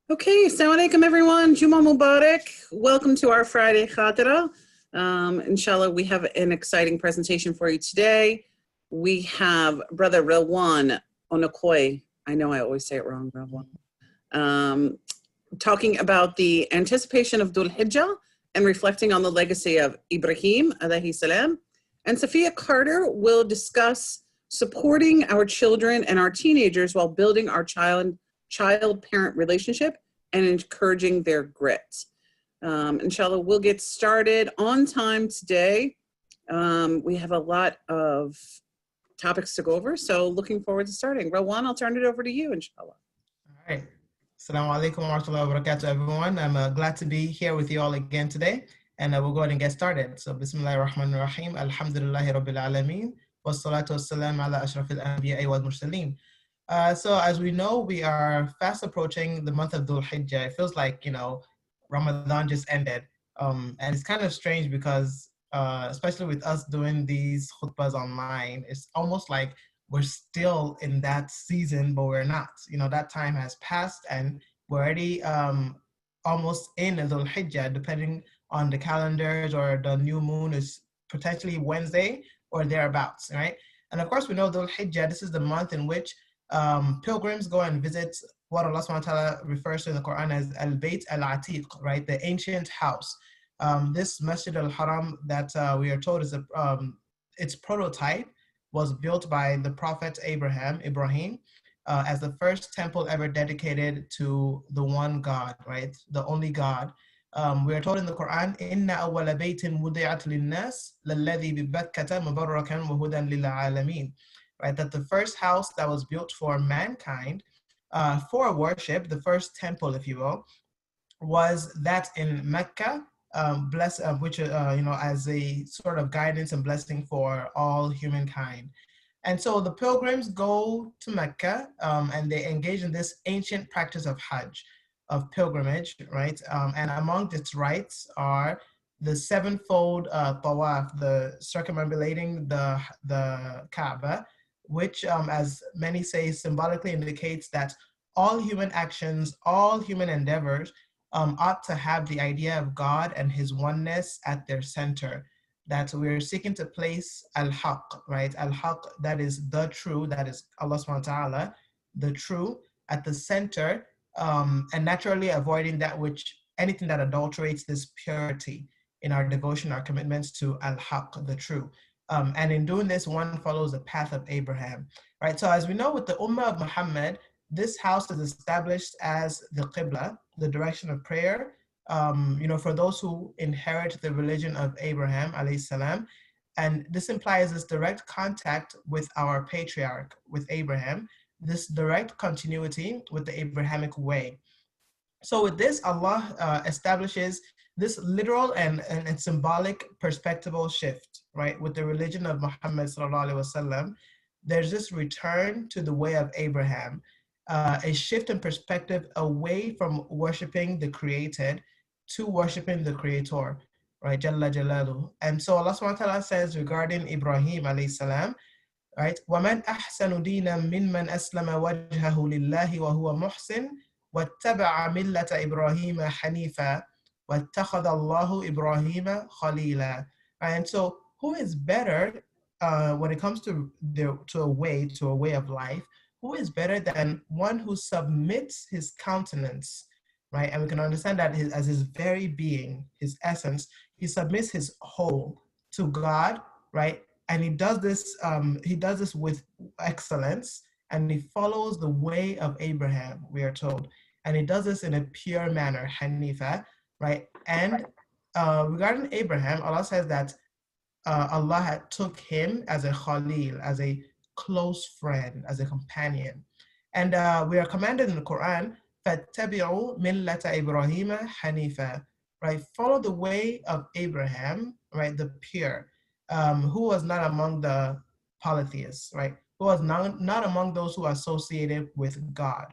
Okay, assalamu alaikum everyone. Juma Mubarak. Welcome to our Friday Khatera. Inshallah, we have an exciting presentation for you today. We have Brother Relwan Onikoyi. I know I always say it wrong, Relwan. Talking about the anticipation of Dhul Hijjah and reflecting on the legacy of Ibrahim alayhi salam. And Safiya Carter will discuss supporting our children and our teenagers while building our child-parent relationship and encouraging their grit. Inshallah, we'll get started on time today. We have a lot of topics to go over, so looking forward to starting. Relwan, I'll turn it over to you, inshallah. All right. Assalamu alaikum wa rahmatullahi wa barakatuh, everyone. I'm glad to be here with you all again today, and we'll go ahead and get started. So, Bismillahir Rahmanir Rahim, Alhamdulillahi Rabbil Alameen, wassalatu wassalam ala ashrafil anbiya'i wal mursaleen. So, as we know, we are fast approaching the month of Dhul Hijjah. It feels like, Ramadan just ended. And it's kind of strange because, especially with us doing these khutbahs online, it's almost like we're still in that season, but we're not. That time has passed and we're already almost in Dhul Hijjah, depending on the calendars, or the new moon is potentially Wednesday or thereabouts, right? And of course, we know Dhul Hijjah, this is the month in which pilgrims go and visit what Allah subhanahu wa ta'ala refers to in the Quran as Al-Bayt Al-Atiq, right? The ancient house. This Masjid Al-Haram that we are told is its prototype was built by the Prophet Ibrahim, as the first temple ever dedicated to the one God, right? The only God. We are told in the Quran, "Inna awwala baytin wudi'at lin-nas lalladhi bi Bakkata mubarrakan wa hudan lil alamin." Right, that the first house that was built for mankind, for worship, the first temple, if you will, was that in Mecca, which as a sort of guidance and blessing for all humankind. And so the pilgrims go to Mecca, and they engage in this ancient practice of Hajj, of pilgrimage, right? And among its rites are the sevenfold tawaf, the circumambulating the Kaaba, which, as many say, symbolically indicates that all human actions, all human endeavors ought to have the idea of God and his oneness at their center, that we're seeking to place al-haq, right? Al-haq, that is the true, that is Allah subhanahu wa ta'ala, the true, at the center, and naturally avoiding anything that adulterates this purity in our devotion, our commitments to al-haq, the true. And in doing this, one follows the path of Abraham, right? So as we know, with the Ummah of Muhammad, this house is established as the Qibla, the direction of prayer, for those who inherit the religion of Abraham, alayhi salam. And this implies this direct contact with our patriarch, with Abraham, this direct continuity with the Abrahamic way. So with this, Allah establishes this literal and symbolic perspectival shift, right? With the religion of Muhammad sallallahu alaihi wasallam, there's this return to the way of Abraham, a shift in perspective away from worshiping the created to worshiping the creator, right? Jalla Jalalu. And so Allah subhanahu wa ta'ala says regarding Ibrahim alayhi salam, right? وَمَنْ أَحْسَنُ دِينًا مِمَّنْ أَسْلَمَ وَجْهَهُ لِلَّهِ وَهُوَ مُحْسِنٌ وَاتَّبَعَ مِلَّةَ إِبْرَاهِيمَ حَنِيفًا وَاتَّخَذَ اللَّهُ إِبْرَاهِيمَ خَلِيلًا. And so, who is better when it comes to a way of life? Who is better than one who submits his countenance, right? And we can understand that as his very being, his essence, he submits his whole to God, right? And he does this with excellence, and he follows the way of Abraham, we are told. And he does this in a pure manner, Hanifa, right? And regarding Abraham, Allah says that Allah had took him as a Khalil, as a close friend, as a companion. And we are commanded in the Quran, فَاتَّبِعُوا مِلَّةَ إِبْرَاهِيمَ حَنِيفًا, right? Follow the way of Abraham, right? The pure, who was not among the polytheists, right? Who was not among those who are associated with God.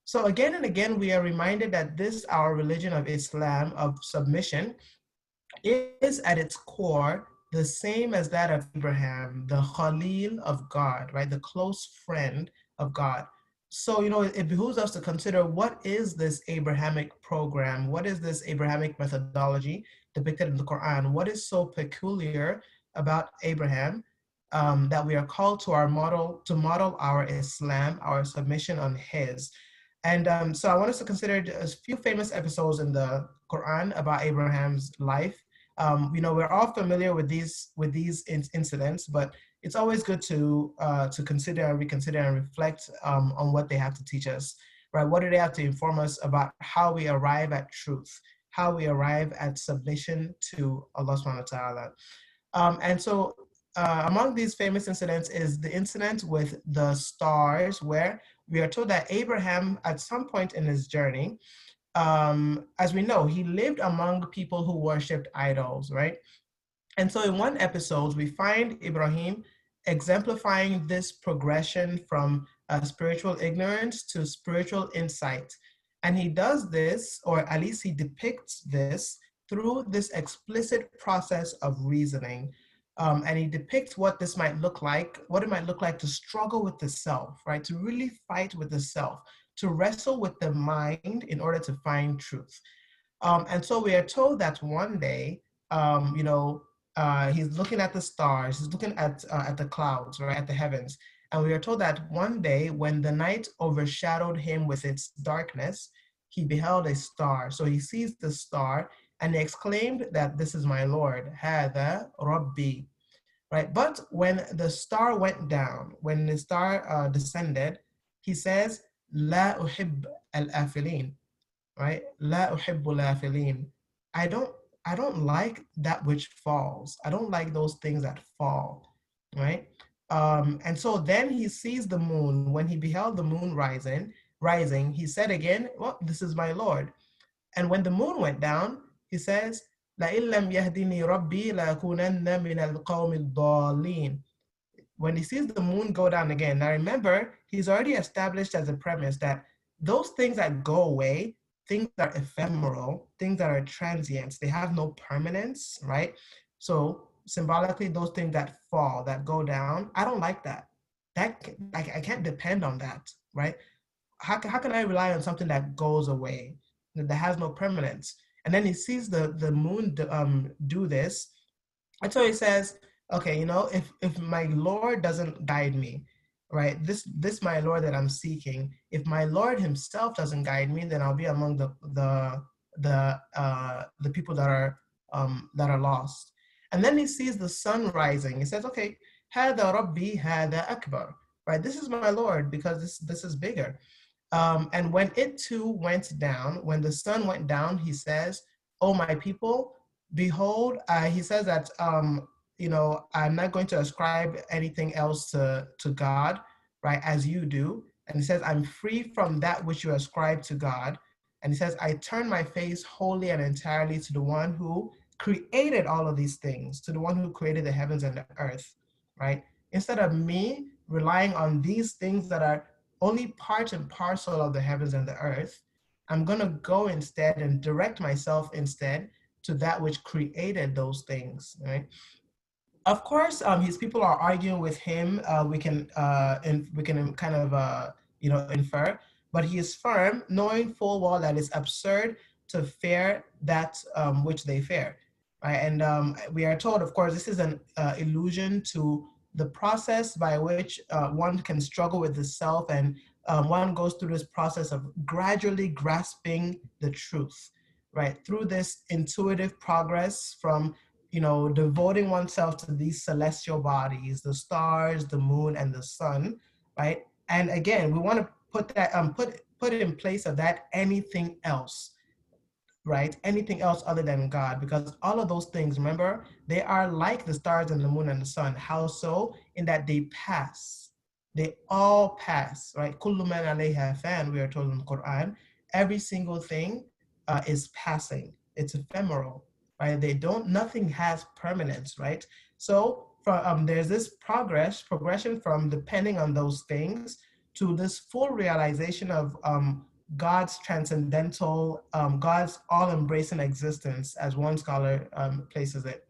So again and again, we are reminded that this, our religion of Islam, of submission, is at its core the same as that of Abraham, the Khalil of God, right? The close friend of God. So, it behooves us to consider, what is this Abrahamic program? What is this Abrahamic methodology depicted in the Quran? What is so peculiar about Abraham, that we are called to model our Islam, our submission on his? And so I want us to consider a few famous episodes in the Quran about Abraham's life. We're all familiar with these incidents, but it's always good to consider and reconsider and reflect on what they have to teach us, right? What do they have to inform us about how we arrive at truth, how we arrive at submission to Allah subhanahu wa ta'ala. And so among these famous incidents is the incident with the stars, where we are told that Abraham, at some point in his journey, as we know, he lived among people who worshipped idols, right? And so in one episode, we find Ibrahim exemplifying this progression from spiritual ignorance to spiritual insight. And he does this, or at least he depicts this, through this explicit process of reasoning. And he depicts what this might look like, what it might look like to struggle with the self, right? To really fight with the self, to wrestle with the mind in order to find truth. And so we are told that one day, he's looking at the stars, he's looking at the clouds, right, at the heavens. And we are told that one day, when the night overshadowed him with its darkness, he beheld a star. So he sees the star and he exclaimed that, "This is my Lord, Hada Rabbi." Right? But when the star went down, when the star descended, he says, "La uhib al-afilin." Right? La uhibbu al-afilin. I don't I don't like that which falls. I don't like those things that fall, right? And so then he sees the moon. When he beheld the moon rising, he said again, "Well, this is my Lord." And when the moon went down, he says, لَإِن لَمْ يَهْدِنِي رَبِّي لَأَكُونَنَّ مِنَ الْقَوْمِ الضَّالِّينَ. When he sees the moon go down again, now remember, he's already established as a premise that those things that go away, things that are ephemeral, things that are transient, they have no permanence, right? So symbolically, those things that fall, that go down, I don't like that. I can't depend on that, right? How can I rely on something that goes away, that has no permanence? And then he sees the moon do this, and so he says, okay, if my Lord doesn't guide me, right, this my Lord that I'm seeking, if my Lord himself doesn't guide me, then I'll be among the people that are lost. And then he sees the sun rising. He says, okay, hada Rabbi hada akbar, right? This is my Lord, because this is bigger. And when it too went down, when the sun went down, he says, "Oh, my people, behold," he says that, "I'm not going to ascribe anything else to God, right, as you do." And he says, "I'm free from that which you ascribe to God." And he says, "I turn my face wholly and entirely to the one who created all of these things, to the one who created the heavens and the earth," right? Instead of me relying on these things that are only part and parcel of the heavens and the earth, I'm going to go instead and direct myself instead to that which created those things, right? Of course, his people are arguing with him. We can kind of infer, but he is firm, knowing full well that it's absurd to fear that which they fear, right? And we are told, of course, this is an illusion to the process by which one can struggle with the self, and one goes through this process of gradually grasping the truth, right? Through this intuitive progress from devoting oneself to these celestial bodies, the stars, the moon, and the sun, right? And again, we want to put that put in place of that anything else, right? Anything else other than God, because all of those things, remember, they are like the stars and the moon and the sun. How so? In that they pass. They all pass, right? Kullu man alayha fan, we are told in the Quran. Every single thing is passing. It's ephemeral, right? Nothing has permanence, right? So there's this progression from depending on those things to this full realization of God's transcendental, God's all-embracing existence, as one scholar places it.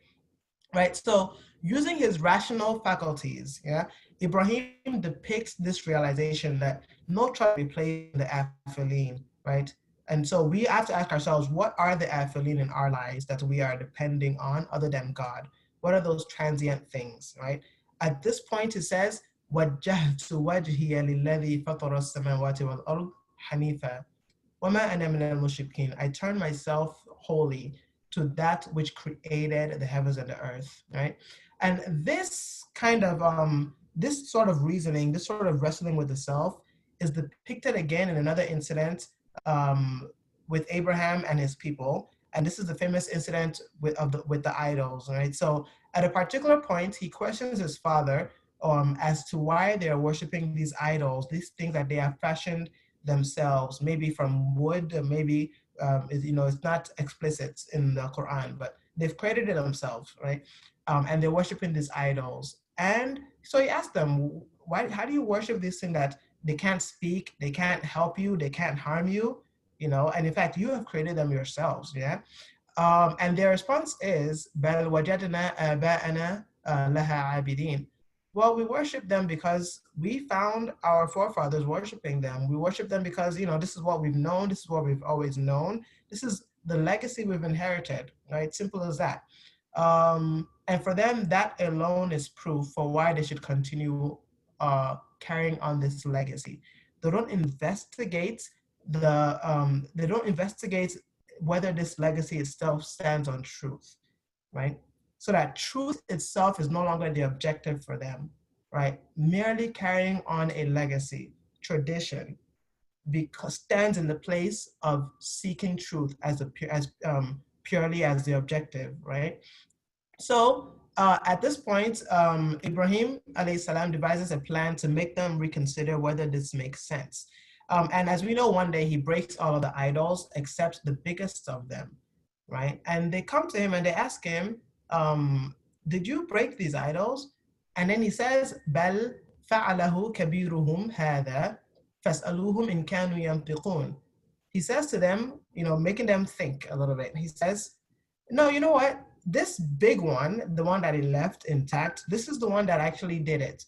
Right, so using his rational faculties, yeah, Ibrahim depicts this realization that no trust be placed in the afilin, right? And so we have to ask ourselves, what are the afilin in our lives that we are depending on other than God? What are those transient things, right? At this point, it says, وَجَّهْتُ وَجْهِيَ لِلَّذِي فَطَرَ السَّمَاوَاتِ وَالْأَرْضِ حَنِيفًا وَمَا أَنَا مِنَ الْمُشْرِكِينَ. I turn myself wholly to that which created the heavens and the earth, right? And this kind of this sort of reasoning, this sort of wrestling with the self, is depicted again in another incident with Abraham and his people. And this is the famous incident with the idols, right? So at a particular point, he questions his father as to why they are worshiping these idols, these things that they have fashioned themselves, maybe from wood, maybe it's not explicit in the Quran, but they've created it themselves, right? And they're worshiping these idols. And so he asked them, why? How do you worship this thing that they can't speak, they can't help you, they can't harm you, And in fact, you have created them yourselves, yeah. And their response is, "Bal wajadna aba'ana laha abidin." Well, we worship them because we found our forefathers worshiping them. We worship them because, this is what we've known. This is what we've always known. This is the legacy we've inherited, right? Simple as that. And for them, that alone is proof for why they should continue carrying on this legacy. They don't investigate they don't investigate whether this legacy itself stands on truth, right? So that truth itself is no longer the objective for them, right? Merely carrying on a legacy, tradition, because stands in the place of seeking truth as purely as the objective, right? So at this point, Ibrahim alayhi salam devises a plan to make them reconsider whether this makes sense. And as we know, one day he breaks all of the idols except the biggest of them, right? And they come to him and they ask him, did you break these idols? And then he says, بَلْ فَعَلَهُ كَبِيرُهُمْ هَذَا فَاسْأَلُوهُمْ إِنْ كَانُوا يَنْطِقُونَ. He says to them, making them think a little bit. He says, no, you know what? This big one, the one that he left intact, this is the one that actually did it.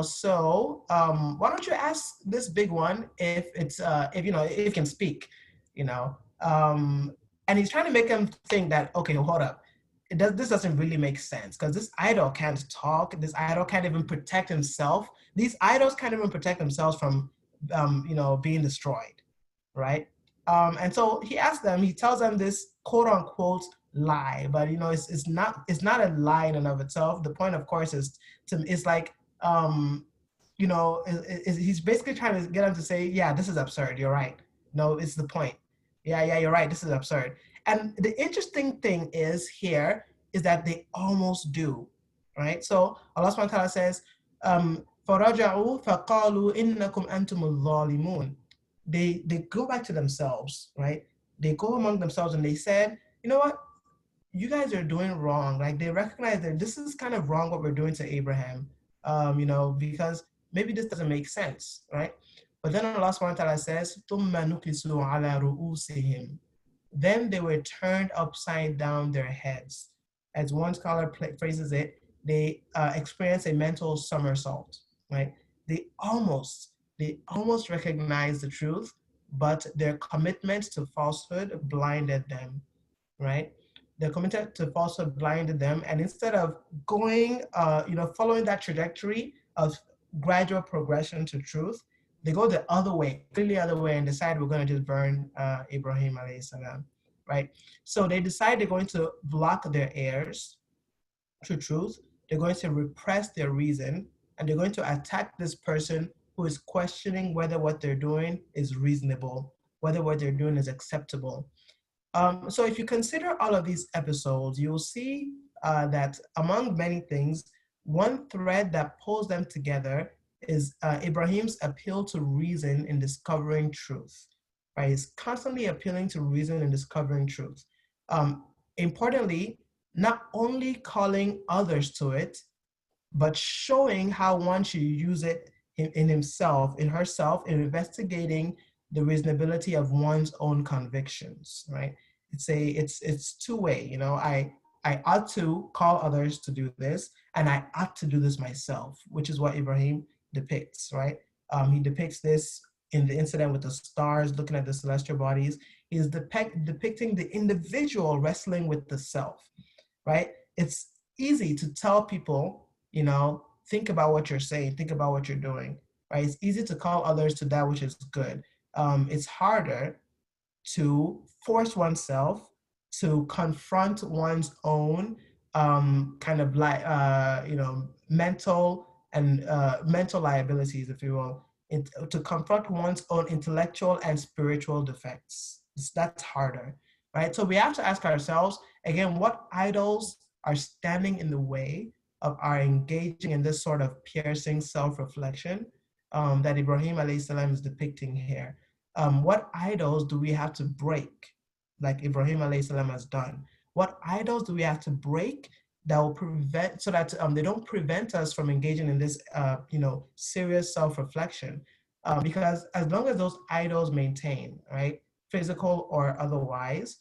So why don't you ask this big one if it can speak, and he's trying to make him think that, okay, hold up, this doesn't really make sense because this idol can't talk. This idol can't even protect himself. These idols can't even protect themselves from, being destroyed, right? And so he tells them this quote unquote lie, but it's not a lie in and of itself. The point, of course, is like he's basically trying to get them to say, yeah, this is absurd. You're right. No, it's the point. Yeah, you're right. This is absurd. And the interesting thing is that they almost do, right? So Allah subhanahu wa ta'ala says, فَرَجَعُوا فَقَالُوا إِنَّكُمْ أَنْتُمُ الظَّالِمُونَ. They go back to themselves, right? They go among themselves and they said, you know what? You guys are doing wrong. Like, they recognize that this is kind of wrong what we're doing to Abraham, because maybe this doesn't make sense, right? But then Allah subhanahu wa ta'ala says, ثُمَّ نُكِسُوا عَلَى رُؤُوسِهِمْ. Then they were turned upside down their heads. As one scholar phrases it, they experience a mental somersault, right? They almost recognized the truth, but their commitment to falsehood blinded them, right? Their commitment to falsehood blinded them, and instead of going, following that trajectory of gradual progression to truth, they go the other way, completely other way, and decide we're going to just burn Ibrahim alayhi salam, right? So they decide they're going to block their heirs to truth. They're going to repress their reason, and they're going to attack this person who is questioning whether what they're doing is reasonable, whether what they're doing is acceptable. So if you consider all of these episodes, you'll see that among many things, one thread that pulls them together is Ibrahim's appeal to reason in discovering truth, right? He's constantly appealing to reason and discovering truth. Importantly, not only calling others to it, but showing how one should use it in himself, in herself, in investigating the reasonability of one's own convictions, right? It's two-way, I ought to call others to do this, and I ought to do this myself, which is what Ibrahim depicts, right? He depicts this in the incident with the stars, looking at the celestial bodies. He's depicting the individual wrestling with the self, right? It's easy to tell people, think about what you're saying, think about what you're doing, right? It's easy to call others to that which is good. It's harder to force oneself to confront one's own kind of like mental liabilities, if you will, to confront one's own intellectual and spiritual defects. That's harder, right? So we have to ask ourselves again, what idols are standing in the way of our engaging in this sort of piercing self-reflection that Ibrahim alayhi salam is depicting here. What idols do we have to break, like Ibrahim alayhi salam has done? What idols do we have to break that will prevent, so that they don't prevent us from engaging in this, serious self-reflection? Because as long as those idols maintain, right, physical or otherwise,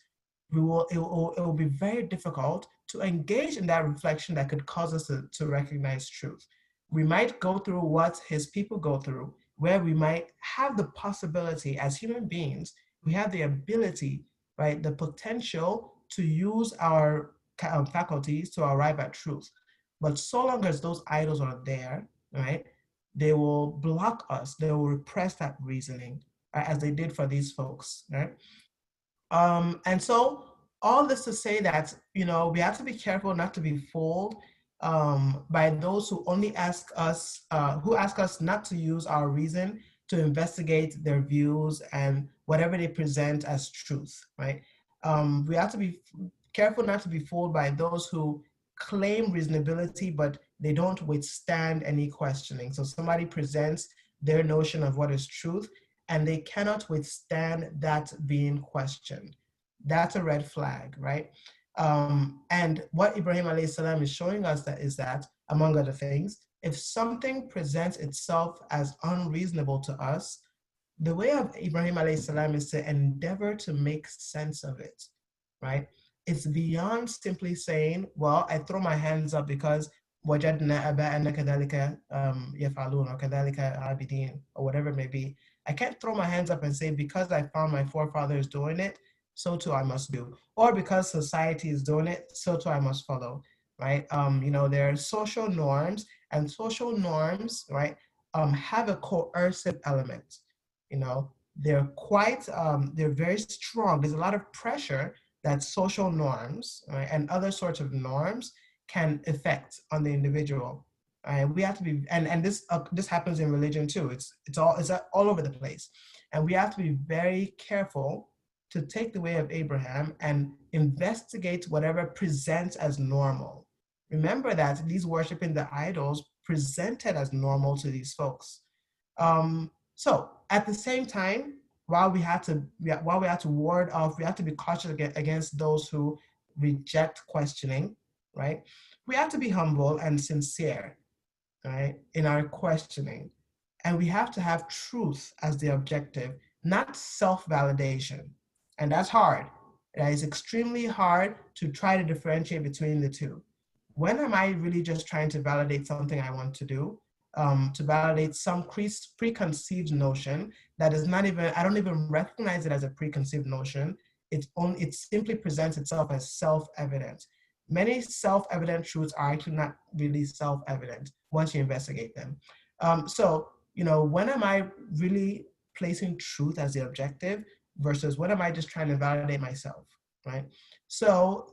it will be very difficult to engage in that reflection that could cause us to recognize truth. We might go through what his people go through, where we might have the possibility as human beings, we have the ability, right, the potential to use our faculties to arrive at truth. But so long as those idols are there, right, they will block us, they will repress that reasoning, right, as they did for these folks, right? And so all this to say that, we have to be careful not to be fooled by those who only ask us, not to use our reason to investigate their views and whatever they present as truth, right? We have to be careful not to be fooled by those who claim reasonability, but they don't withstand any questioning. So somebody presents their notion of what is truth, and they cannot withstand that being questioned. That's a red flag, right? And what Ibrahim alayhi salam is showing us is that, among other things, if something presents itself as unreasonable to us, the way of Ibrahim alayhi salam is to endeavor to make sense of it, right? It's beyond simply saying, well, I throw my hands up because وَجَدْنَا أَبَاءَنَا كَذَلِكَ يَفْعَلُونَ or كَذَلِكَ عَابِدِينَ, or whatever it may be. I can't throw my hands up and say, because I found my forefathers doing it, so too I must do. Or because society is doing it, so too I must follow, right? There are social norms, and social norms, right, have a coercive element. They're they're very strong. There's a lot of pressure that social norms, right, and other sorts of norms can affect on the individual. We have to be, and this happens in religion too. It's all over the place, and we have to be very careful to take the way of Abraham and investigate whatever presents as normal. Remember that these worshiping the idols presented as normal to these folks. So at the same time, while we have to ward off, we have to be cautious against those who reject questioning, right? We have to be humble and sincere, right, in our questioning. And we have to have truth as the objective, not self-validation. And that's hard. It is extremely hard to try to differentiate between the two. When am I really just trying to validate something I want to do? To validate some preconceived notion that is not even, I don't even recognize it as a preconceived notion. It simply presents itself as self-evident. Many self-evident truths are actually not really self-evident once you investigate them. So, when am I really placing truth as the objective versus when am I just trying to validate myself, right? So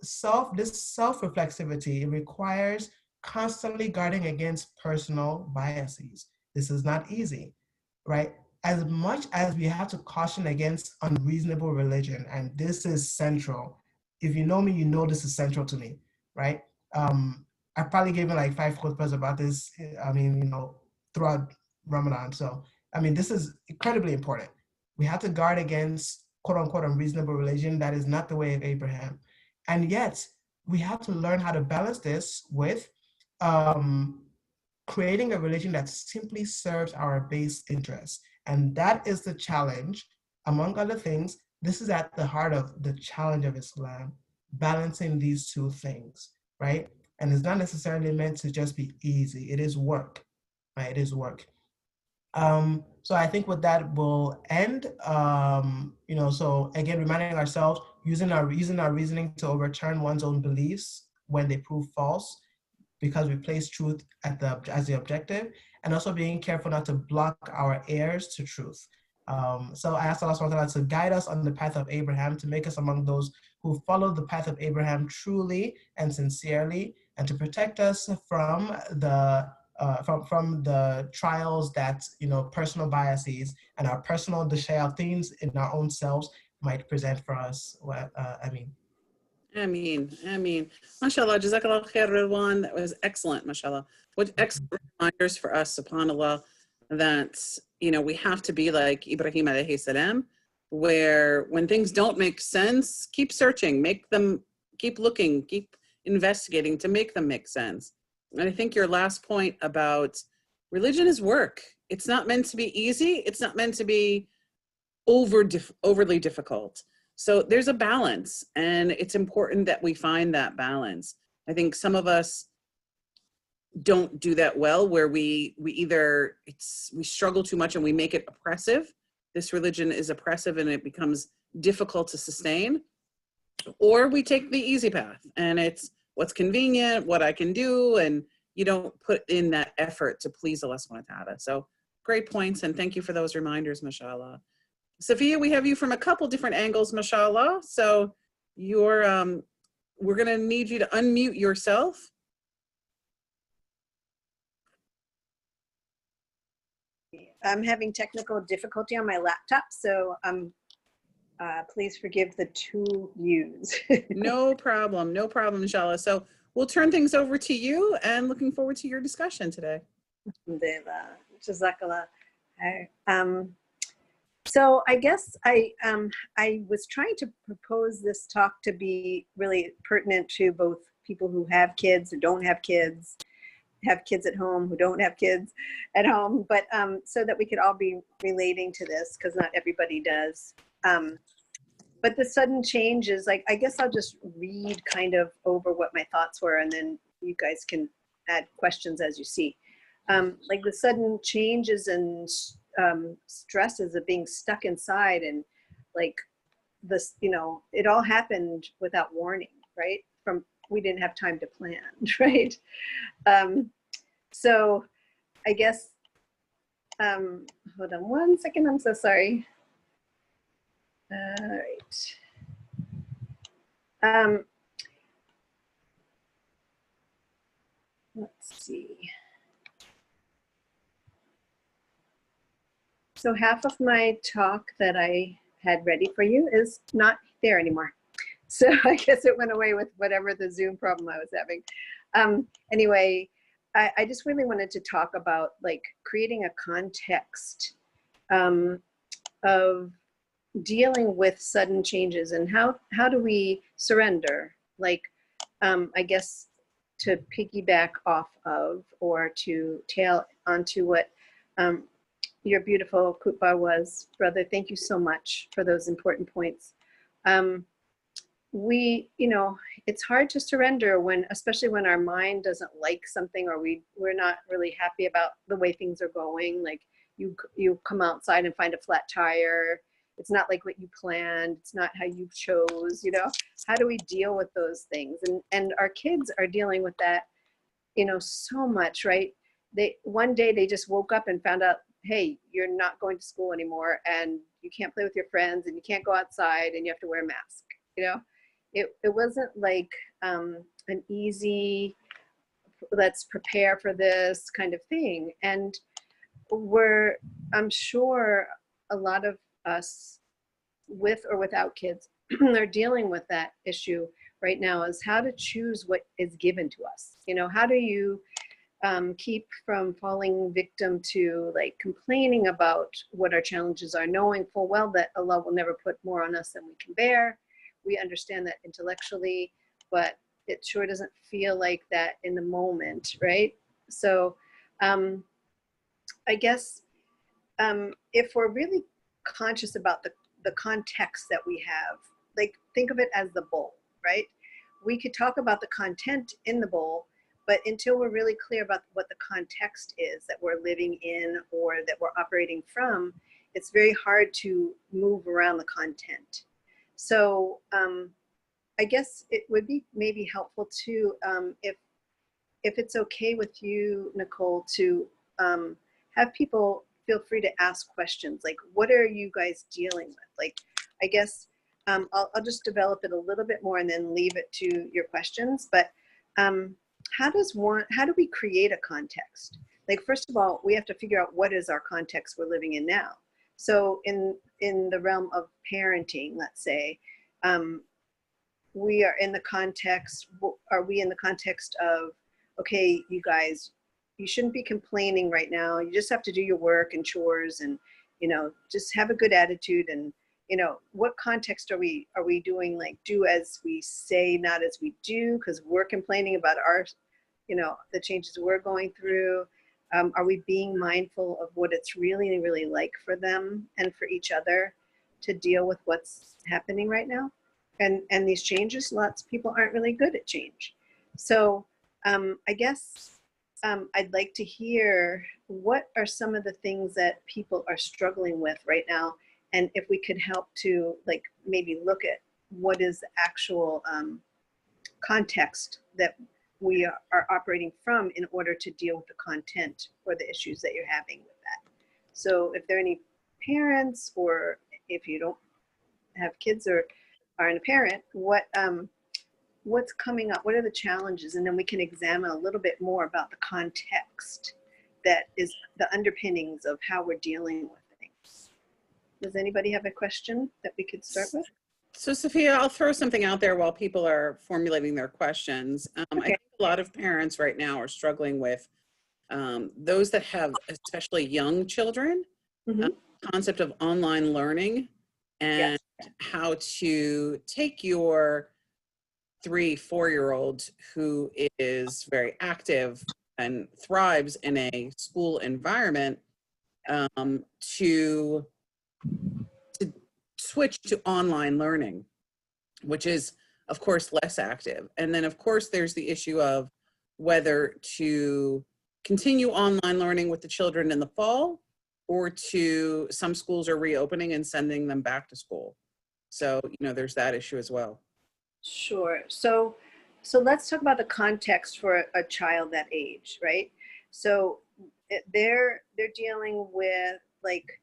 this self-reflexivity requires constantly guarding against personal biases. This is not easy, right? As much as we have to caution against unreasonable religion, and this is central. If you know me, you know this is central to me, right? I've probably given like 5 khutbahs about this, throughout Ramadan. So, this is incredibly important. We have to guard against quote unquote unreasonable religion. That is not the way of Abraham. And yet, we have to learn how to balance this with creating a religion that simply serves our base interests. And that is the challenge. Among other things, this is at the heart of the challenge of Islam. balancing these two things, right? And it's not necessarily meant to just be easy. It is work, right? It is work. So I think with that we'll end. So again, reminding ourselves, using our reasoning to overturn one's own beliefs when they prove false, because we place truth as the objective, and also being careful not to block our ears to truth. So I ask Allah subhanahu wa ta'ala to guide us on the path of Abraham, to make us among those who follow the path of Abraham truly and sincerely, and to protect us from the trials that personal biases and our personal shayateens in our own selves might present for us. I mean. Ameen. MashaAllah, Jazakallah khair, Relwan. That was excellent, MashaAllah. What excellent reminders for us, subhanAllah, that, we have to be like Ibrahim alayhi salam, where when things don't make sense, keep searching, keep looking, keep investigating to make them make sense. And I think your last point about religion is work. It's not meant to be easy. It's not meant to be overly difficult. So there's a balance, and it's important that we find that balance. I think some of us don't do that well, where we struggle too much and we make it oppressive. This religion is oppressive and it becomes difficult to sustain. Or we take the easy path and it's what's convenient, what I can do, and you don't put in that effort to please Allah subhanahu wa ta'ala. So great points, and thank you for those reminders, mashallah. Safiya, we have you from a couple different angles, mashallah. So we're gonna need you to unmute yourself. I'm having technical difficulty on my laptop, so please forgive the two views. No problem, inshallah. So we'll turn things over to you, and looking forward to your discussion today. Jazakallah. So I guess I was trying to propose this talk to be really pertinent to both people who have kids or don't have kids at home, who don't have kids at home, but so that we could all be relating to this, because not everybody does. But the sudden change is like, I guess I'll just read kind of over what my thoughts were, and then you guys can add questions as you see. Like the sudden changes and stresses of being stuck inside, and like this, it all happened without warning, right? We didn't have time to plan, right? So I guess, hold on one second, I'm so sorry. All right. Let's see. So half of my talk that I had ready for you is not there anymore. So I guess it went away with whatever the Zoom problem I was having. Anyway, I just really wanted to talk about like creating a context of dealing with sudden changes, and how do we surrender? Like, I guess to piggyback off of, or to tail onto what your beautiful khutbah was, brother. Thank you so much for those important points. It's hard to surrender especially when our mind doesn't like something, or we're not really happy about the way things are going. Like you come outside and find a flat tire. It's not like what you planned. It's not how you chose, How do we deal with those things? And our kids are dealing with that, so much, right? One day they just woke up and found out, hey, you're not going to school anymore, and you can't play with your friends, and you can't go outside, and you have to wear a mask, It wasn't like an easy, let's prepare for this kind of thing. And I'm sure a lot of us, with or without kids, are dealing with that issue right now, is how to choose what is given to us. How do you keep from falling victim to like complaining about what our challenges are, knowing full well that Allah will never put more on us than we can bear. We understand that intellectually, but it sure doesn't feel like that in the moment, right? So I guess if we're really conscious about the context that we have, like think of it as the bowl, right? we could talk about the content in the bowl, but until we're really clear about what the context is that we're living in or that we're operating from, it's very hard to move around the content. So I guess it would be maybe helpful to, if it's okay with you, Nicole, to have people feel free to ask questions. Like, what are you guys dealing with? Like, I guess I'll just develop it a little bit more and then leave it to your questions. But how do we create a context? Like, first of all, we have to figure out what is our context we're living in now. So in the realm of parenting, let's say, we are in the context, are we in the context of, okay, you guys, you shouldn't be complaining right now. You just have to do your work and chores and, you know, just have a good attitude. And, you know, what context are we doing, like, do as we say, not as we do, because we're complaining about our, you know, the changes we're going through. Are we being mindful of what it's really, really like for them and for each other to deal with what's happening right now? And these changes, lots of people aren't really good at change. So I guess I'd like to hear what are some of the things that people are struggling with right now, and if we could help to, like, maybe look at what is the actual context that we are operating from in order to deal with the content or the issues that you're having with that. So if there are any parents, or if you don't have kids or aren't a parent, what's coming up? What are the challenges? And then we can examine a little bit more about the context that is the underpinnings of how we're dealing with things. Does anybody have a question that we could start with? So Safiya, I'll throw something out there while people are formulating their questions. I think a lot of parents right now are struggling with those that have especially young children, concept of online learning and how to take your 3-4-year-old who is very active and thrives in a school environment to switch to online learning, which is, of course, less active. And then, of course, there's the issue of whether to continue online learning with the children in the fall, or to, some schools are reopening and sending them back to school. So, you know, there's that issue as well. Sure. So let's talk about the context for a child that age, right? So they're dealing with, like,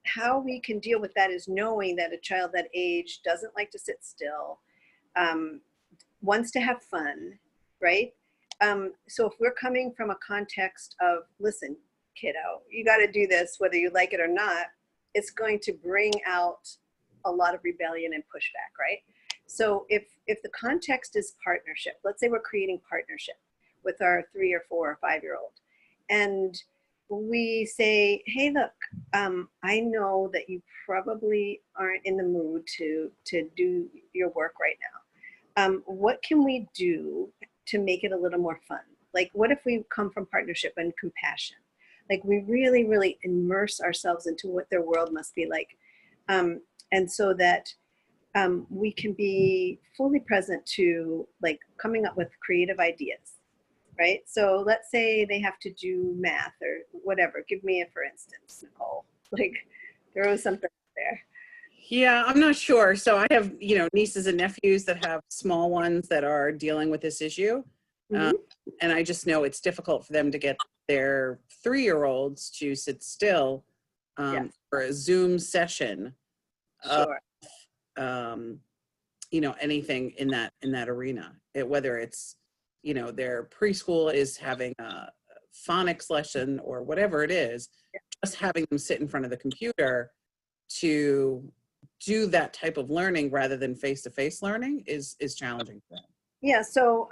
how we can deal with that is knowing that a child that age doesn't like to sit still, wants to have fun, right? So if we're coming from a context of, listen, kiddo, you got to do this whether you like it or not, it's going to bring out a lot of rebellion and pushback, right? So if the context is partnership, let's say we're creating partnership with our 3 or 4 or 5-year-old, and we say, hey, look, I know that you probably aren't in the mood to do your work right now. What can we do to make it a little more fun? Like, what if we come from partnership and compassion? Like, we really, really immerse ourselves into what their world must be like. And so that we can be fully present to, like, coming up with creative ideas, right? So let's say they have to do math or whatever. Give me a for instance, Nicole. Like, throw something there. Yeah, I'm not sure. So I have, you know, nieces and nephews that have small ones that are dealing with this issue. And I just know it's difficult for them to get their 3-year-olds to sit still for a Zoom session. Sure. You know, anything in that arena, whether it's, you know, their preschool is having a phonics lesson or whatever it is, just having them sit in front of the computer to do that type of learning rather than face-to-face learning is challenging for them. Yeah, so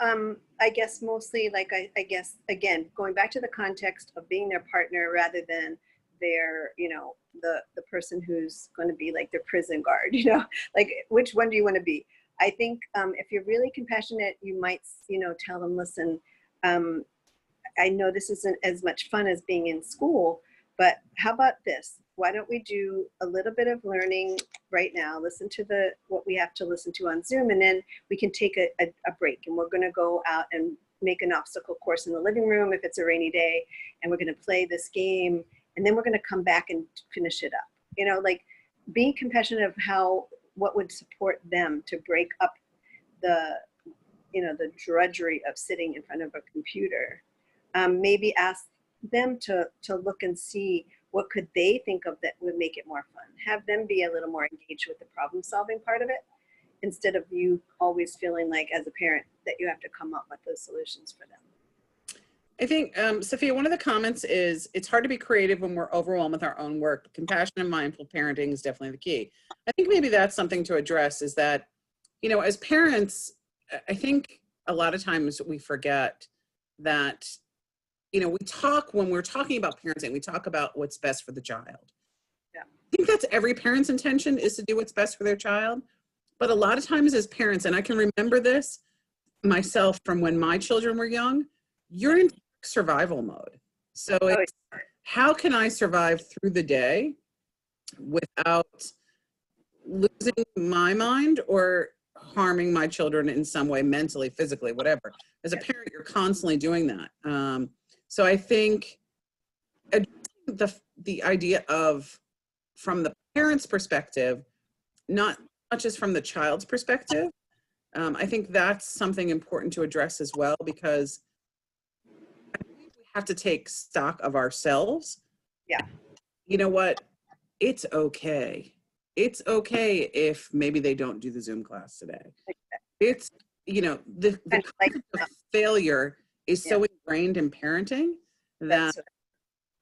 I guess mostly, like, I guess, again, going back to the context of being their partner rather than their, you know, the person who's going to be like their prison guard, you know, like, which one do you want to be? I think if you're really compassionate, you might, you know, tell them, listen, I know this isn't as much fun as being in school, But how about this? Why don't we do a little bit of learning right now, listen to what we have to listen to on Zoom, and then we can take a break, and we're gonna go out and make an obstacle course in the living room if it's a rainy day, and we're gonna play this game, and then we're gonna come back and finish it up. You know, like being compassionate of what would support them to break up the, you know, the drudgery of sitting in front of a computer. Maybe ask them to look and see what could they think of that would make it more fun. Have them be a little more engaged with the problem solving part of it, instead of you always feeling like as a parent that you have to come up with those solutions for them. I think, Safiya, one of the comments is, it's hard to be creative when we're overwhelmed with our own work. Compassion and mindful parenting is definitely the key. I think maybe that's something to address, is that, you know, as parents, I think a lot of times we forget that, you know, when we're talking about parenting, we talk about what's best for the child. Yeah. I think that's every parent's intention, is to do what's best for their child. But a lot of times as parents, and I can remember this myself from when my children were young, you're in survival mode. So it's, how can I survive through the day without losing my mind or harming my children in some way, mentally, physically, whatever. As a parent, you're constantly doing that. So I think the idea of, from the parent's perspective, not just from the child's perspective, I think that's something important to address as well, because I think we have to take stock of ourselves. Yeah. You know what? It's okay. It's okay if maybe they don't do the Zoom class today. It's, you know, the concept of failure is so ingrained in parenting that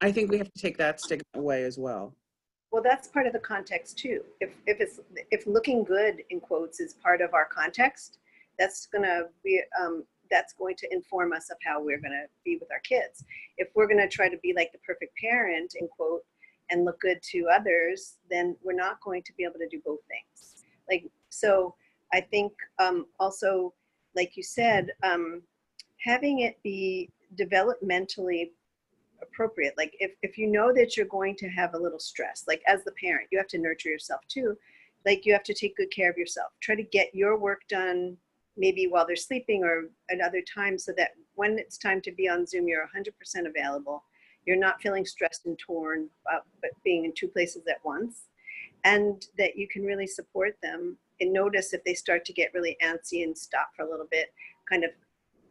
I think we have to take that stigma away as well. Well, that's part of the context too. If looking good in quotes is part of our context, that's gonna to inform us of how we're gonna be with our kids. If we're gonna try to be like the perfect parent in quote and look good to others, then we're not going to be able to do both things. Like, so I think also, like you said, having it be developmentally appropriate. Like if you know that you're going to have a little stress, like as the parent, you have to nurture yourself too. Like you have to take good care of yourself. Try to get your work done maybe while they're sleeping or at other times, so that when it's time to be on Zoom, you're 100% available. You're not feeling stressed and torn but being in two places at once, and that you can really support them and notice if they start to get really antsy and stop for a little bit, kind of,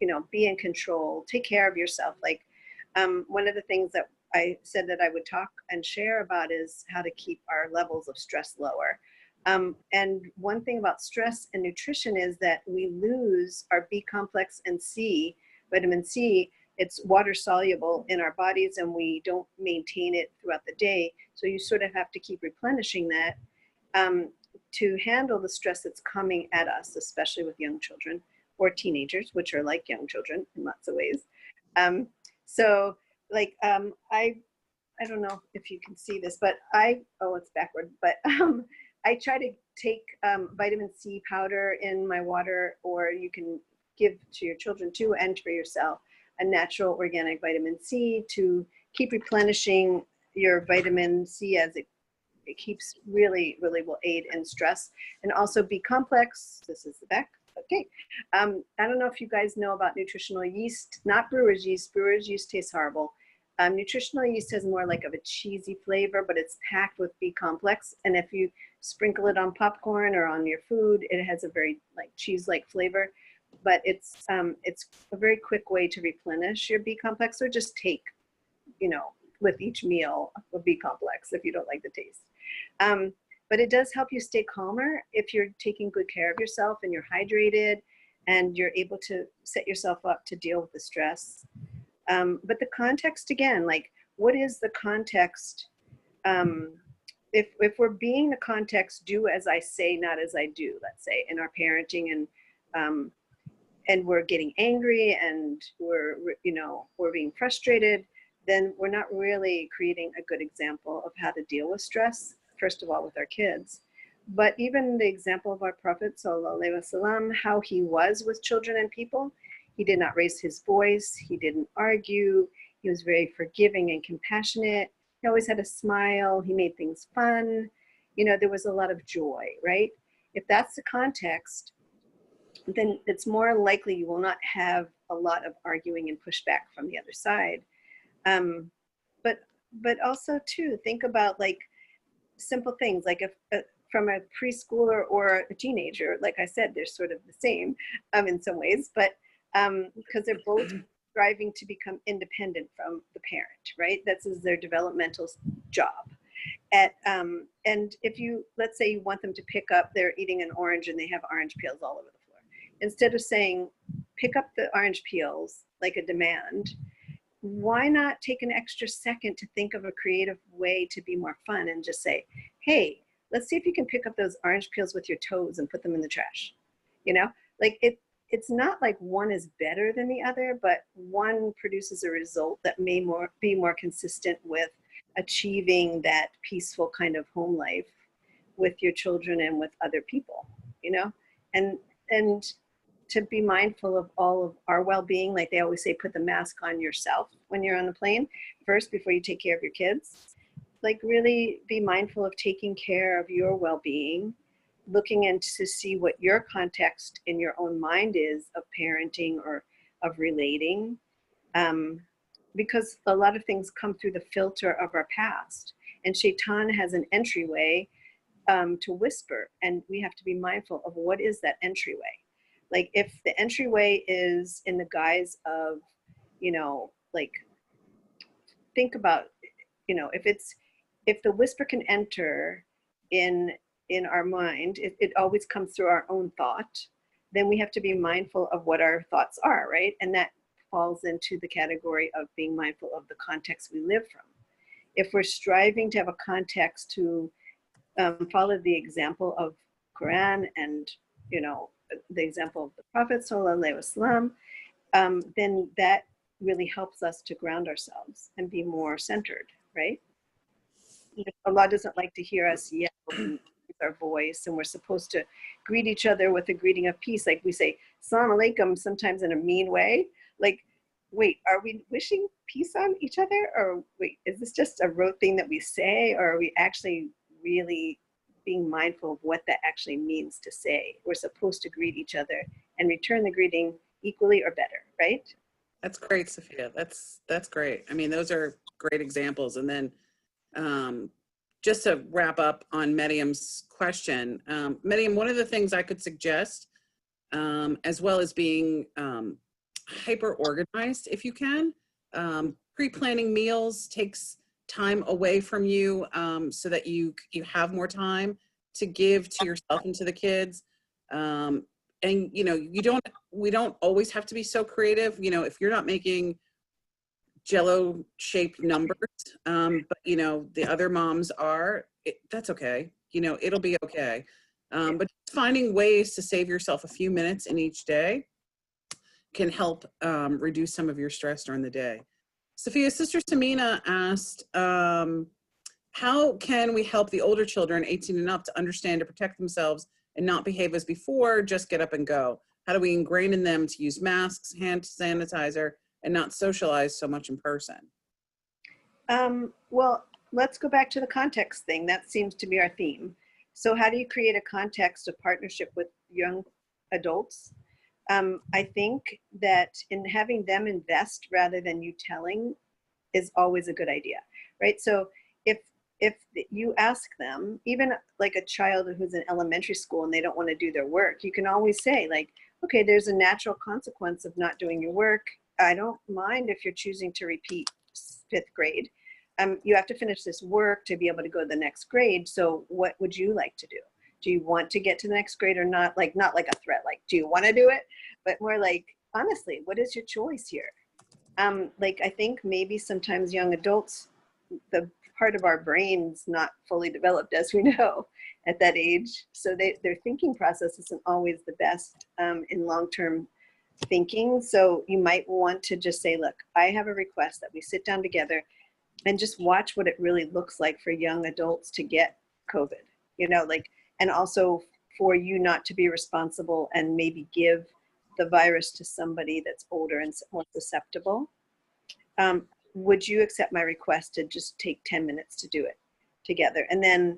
you know, be in control, take care of yourself. Like one of the things that I said that I would talk and share about is how to keep our levels of stress lower. And one thing about stress and nutrition is that we lose our B complex and C, vitamin C. It's water soluble in our bodies and we don't maintain it throughout the day. So you sort of have to keep replenishing that to handle the stress that's coming at us, especially with young children or teenagers, which are like young children in lots of ways. So like, I don't know if you can see this, but oh, it's backward, but I try to take vitamin C powder in my water, or you can give to your children too, and for yourself, a natural organic vitamin C to keep replenishing your vitamin C, as it keeps really will aid in stress. And also B complex, this is the back. Okay, I don't know if you guys know about nutritional yeast, not brewer's yeast. Brewer's yeast tastes horrible. Nutritional yeast has more like of a cheesy flavor, but it's packed with B complex. And if you sprinkle it on popcorn or on your food, it has a very like cheese-like flavor. But it's a very quick way to replenish your B complex, or just take, you know, with each meal a B complex if you don't like the taste. But it does help you stay calmer if you're taking good care of yourself and you're hydrated and you're able to set yourself up to deal with the stress. But the context, again, like what is the context? If we're being the context, do as I say, not as I do, let's say, in our parenting, and we're getting angry and we're being frustrated, then we're not really creating a good example of how to deal with stress, first of all, with our kids. But even the example of our Prophet, sallallahu alaihi wasallam, how he was with children and people, he did not raise his voice, he didn't argue, he was very forgiving and compassionate, He always had a smile. He made things fun. You know, there was a lot of joy, right? If that's the context, then it's more likely you will not have a lot of arguing and pushback from the other side. But also too, think about like simple things, like if from a preschooler or a teenager, like I said, they're sort of the same in some ways, but because they're both striving to become independent from the parent, right? That's their developmental job. And if you, let's say you want them to pick up, they're eating an orange and they have orange peels all over the floor. Instead of saying, pick up the orange peels, like a demand, why not take an extra second to think of a creative way to be more fun and just say, hey, let's see if you can pick up those orange peels with your toes and put them in the trash. You know, like it's not like one is better than the other, but one produces a result that may be more consistent with achieving that peaceful kind of home life with your children and with other people, you know, and to be mindful of all of our well-being. Like they always say, put the mask on yourself when you're on the plane first before you take care of your kids. Like really be mindful of taking care of your well-being, looking into to see what your context in your own mind is of parenting or of relating. Because a lot of things come through the filter of our past, and Shaitan has an entryway to whisper, and we have to be mindful of what is that entryway. Like if the entryway is in the guise of, you know, like think about, you know, if the whisper can enter in our mind, it always comes through our own thought, then we have to be mindful of what our thoughts are, right? And that falls into the category of being mindful of the context we live from. If we're striving to have a context to follow the example of Quran and, you know, the example of the Prophet Sallallahu Alaihi Wasallam, then that really helps us to ground ourselves and be more centered, right? Allah doesn't like to hear us yell and use our voice, and we're supposed to greet each other with a greeting of peace. Like we say, Assalamu alaikum, sometimes in a mean way. Like, wait, are we wishing peace on each other? Or wait, is this just a rote thing that we say? Or are we actually really being mindful of what that actually means to say? We're supposed to greet each other and return the greeting equally or better, right? That's great, Safiya. That's great. I mean, those are great examples. And then just to wrap up on Miriam's question, Miriam, one of the things I could suggest, as well as being hyper organized, if you can, pre-planning meals takes time away from you, so that you have more time to give to yourself and to the kids. And you know, we don't always have to be so creative. You know, if you're not making Jello shaped numbers, but you know, the other moms are, that's okay. You know, it'll be okay. But finding ways to save yourself a few minutes in each day can help reduce some of your stress during the day. Safiya's sister Samina asked, how can we help the older children, 18 and up, to understand to protect themselves and not behave as before, just get up and go? How do we ingrain in them to use masks, hand sanitizer, and not socialize so much in person? Well, let's go back to the context thing. That seems to be our theme. So how do you create a context of partnership with young adults? I think that in having them invest rather than you telling is always a good idea, right? So if you ask them, even like a child who's in elementary school and they don't want to do their work, you can always say like, okay, there's a natural consequence of not doing your work. I don't mind if you're choosing to repeat 5th grade. You have to finish this work to be able to go to the next grade. So what would you like to do? Do you want to get to the next grade or not? Like, not like a threat, like, do you want to do it? But more like, honestly, what is your choice here? Like, I think maybe sometimes young adults, the part of our brain's not fully developed, as we know, at that age. So their thinking process isn't always the best in long-term thinking. So you might want to just say, look, I have a request that we sit down together and just watch what it really looks like for young adults to get COVID, you know, like, and also for you not to be responsible and maybe give the virus to somebody that's older and more susceptible. would you accept my request to just take 10 minutes to do it together? And then,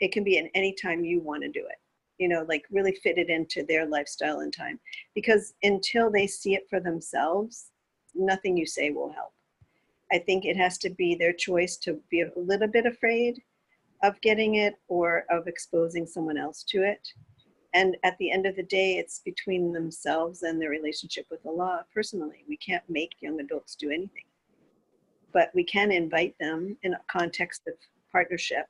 it can be in any time you want to do it, you know, like really fit it into their lifestyle and time. Because until they see it for themselves, nothing you say will help. I think it has to be their choice to be a little bit afraid of getting it or of exposing someone else to it. And at the end of the day, it's between themselves and their relationship with Allah. Personally, we can't make young adults do anything, but we can invite them in a context of partnership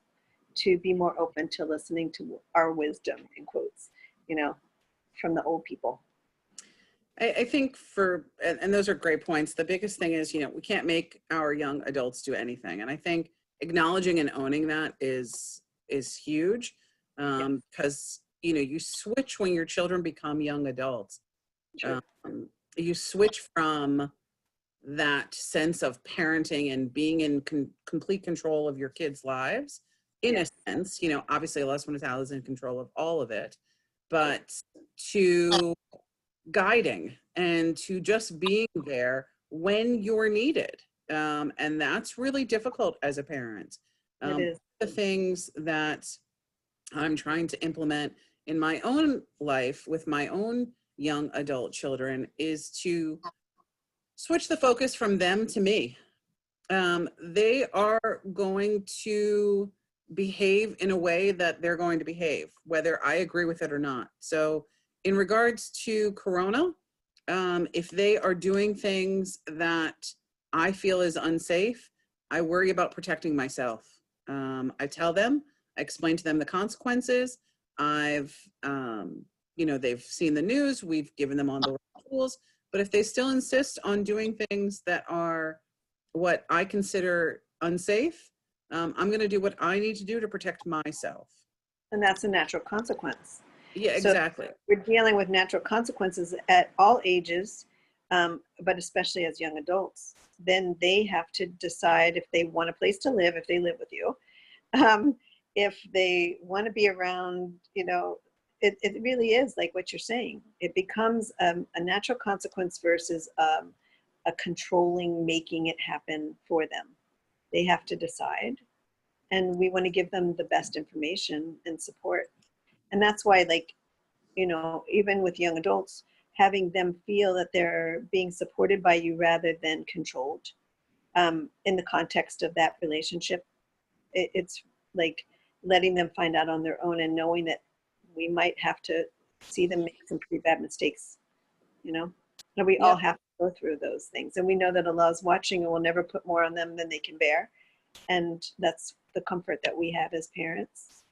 to be more open to listening to our wisdom, in quotes, you know, from the old people. I think and those are great points. The biggest thing is, you know, we can't make our young adults do anything. And I think acknowledging and owning that is huge, because, you know, you switch when your children become young adults. Sure. You switch from that sense of parenting and being in complete control of your kids' lives. In a sense, you know, obviously Allah subhanahu wa ta'ala is in control of all of it, but to guiding and to just being there when you're needed. And that's really difficult as a parent. It is. The things that I'm trying to implement in my own life with my own young adult children is to switch the focus from them to me. They are going to behave in a way that they're going to behave, whether I agree with it or not. So in regards to Corona, if they are doing things that I feel is unsafe, I worry about protecting myself. I tell them, I explain to them the consequences. I've, you know, they've seen the news, we've given them all the tools, but if they still insist on doing things that are what I consider unsafe, I'm going to do what I need to do to protect myself. And that's a natural consequence. Yeah, exactly. So we're dealing with natural consequences at all ages, but especially as young adults. Then they have to decide if they want a place to live, if they live with you, if they want to be around, you know, it really is like what you're saying. It becomes a natural consequence versus a controlling, making it happen for them. They have to decide, and we want to give them the best information and support. And that's why, like, you know, even with young adults, having them feel that they're being supported by you rather than controlled, in the context of that relationship, it's like letting them find out on their own and knowing that we might have to see them make some pretty bad mistakes, you know, and we all have to go through those things. And we know that Allah is watching and will never put more on them than they can bear. And that's the comfort that we have as parents.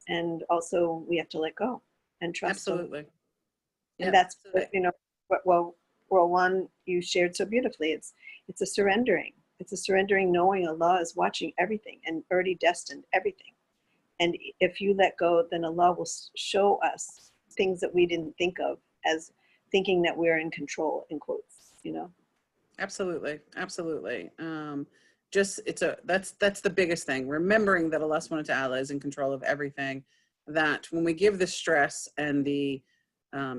And also we have to let go and trust. Absolutely. And Yeah, that's what, you know, well, Relwan, you shared so beautifully. It's a surrendering. It's a surrendering, knowing Allah is watching everything and already destined everything. And if you let go, then Allah will show us things that we didn't think of as thinking that we're in control, in quotes, you know? absolutely. Absolutely. Just that's the biggest thing. Remembering that Allah subhanahu wa ta'ala is in control of everything, that when we give the stress and the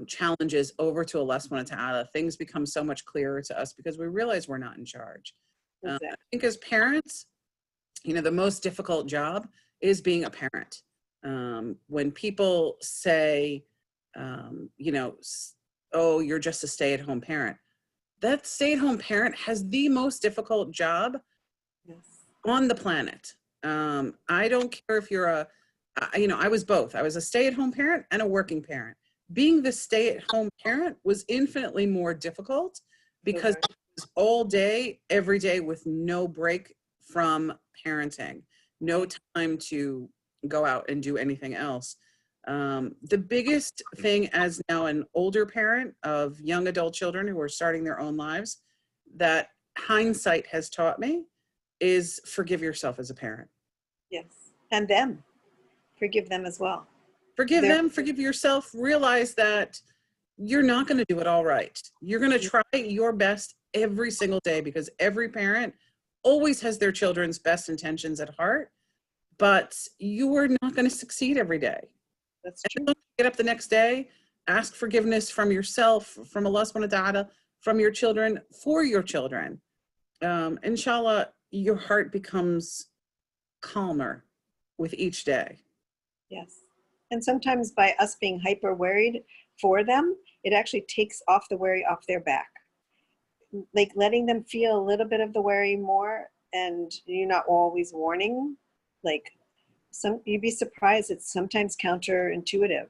challenges over to Allah subhanahu wa ta'ala, things become so much clearer to us because we realize we're not in charge. Exactly. I think as parents, you know, the most difficult job is being a parent. When people say, you know, oh, you're just a stay-at-home parent, that stay-at-home parent has the most difficult job on the planet. I don't care if you're you know, I was both. I was a stay-at-home parent and a working parent. Being the stay-at-home parent was infinitely more difficult because it was all day, every day with no break from parenting, no time to go out and do anything else. The biggest thing as now an older parent of young adult children who are starting their own lives that hindsight has taught me is forgive yourself as a parent. Yes. And them. Forgive them as well. Forgive them, forgive yourself, realize that you're not going to do it all right. You're going to try your best every single day because every parent always has their children's best intentions at heart, but you are not going to succeed every day. That's true. Get up the next day, ask forgiveness from yourself, from Allah subhanahu wa ta'ala, from your children for your children. Inshallah, your heart becomes calmer with each day. Yes. And sometimes by us being hyper worried for them, it actually takes off the worry off their back. Like letting them feel a little bit of the worry more, and you're not always warning. Like you'd be surprised, it's sometimes counterintuitive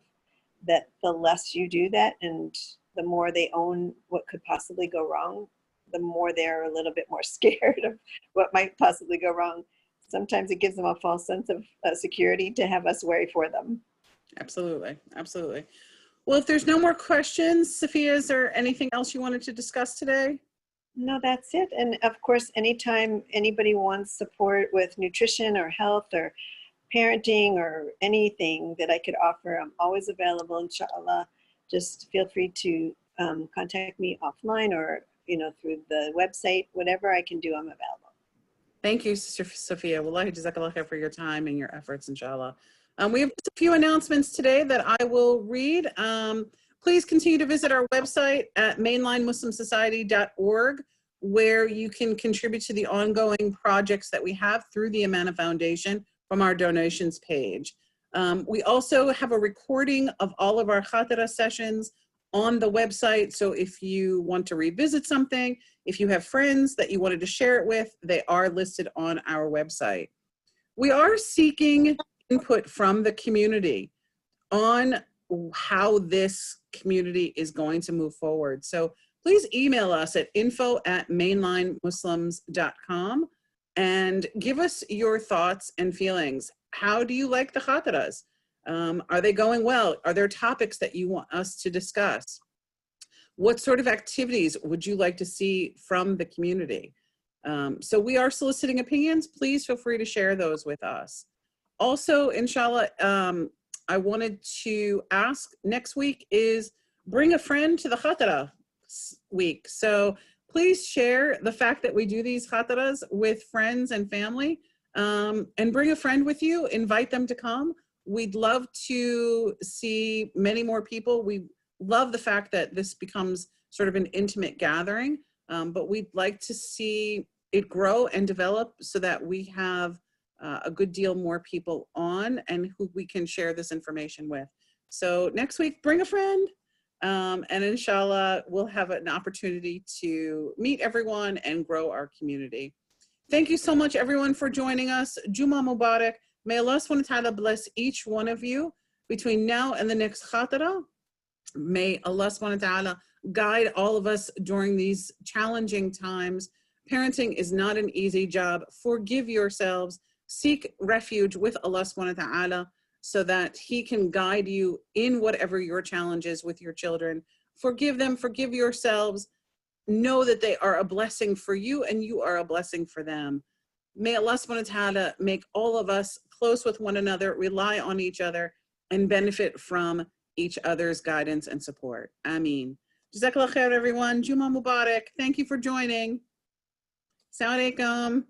that the less you do that and the more they own what could possibly go wrong, the more they're a little bit more scared of what might possibly go wrong. Sometimes it gives them a false sense of security to have us worry for them. Absolutely, absolutely. Well, if there's no more questions, Safiya, is there anything else you wanted to discuss today? No, that's it. And of course, anytime anybody wants support with nutrition or health or parenting or anything that I could offer, I'm always available, inshallah. Just feel free to contact me offline or, through the website. Whatever I can do, I'm available. Thank you, Sister Safiya. Wallahi, jazakallah khair for your time and your efforts, inshallah. We have just a few announcements today that I will read. Please continue to visit our website at mainlinemuslimsociety.org, where you can contribute to the ongoing projects that we have through the Amana Foundation from our donations page. We also have a recording of all of our Khatera sessions on the website. So if you want to revisit something, if you have friends that you wanted to share it with, they are listed on our website. We are seeking input from the community on how this community is going to move forward. So please email us at info@mainlinemuslims.com and give us your thoughts and feelings. How do you like the Khateras? Are they going well? Are there topics that you want us to discuss? What sort of activities would you like to see from the community? So we are soliciting opinions. Please feel free to share those with us. Also, inshallah, I wanted to ask, next week is Bring a Friend to the Khatera week. So please share the fact that we do these Khateras with friends and family, and bring a friend with you, invite them to come. We'd love to see many more people. We love the fact that this becomes sort of an intimate gathering, but we'd like to see it grow and develop so that we have a good deal more people on and who we can share this information with. So next week, bring a friend, and inshallah, we'll have an opportunity to meet everyone and grow our community. Thank you so much, everyone, for joining us. Juma Mubarak. May Allah subhanahu wa ta'ala bless each one of you between now and the next Khatera. May Allah subhanahu wa ta'ala guide all of us during these challenging times. Parenting is not an easy job. Forgive yourselves. Seek refuge with Allah subhanahu wa ta'ala so that He can guide you in whatever your challenge is with your children. Forgive them, forgive yourselves. Know that they are a blessing for you and you are a blessing for them. May Allah subhanahu wa ta'ala make all of us close with one another, rely on each other, and benefit from each other's guidance and support. Ameen. Jazakallah khair, everyone. Juma Mubarak. Thank you for joining. Assalamu alaikum.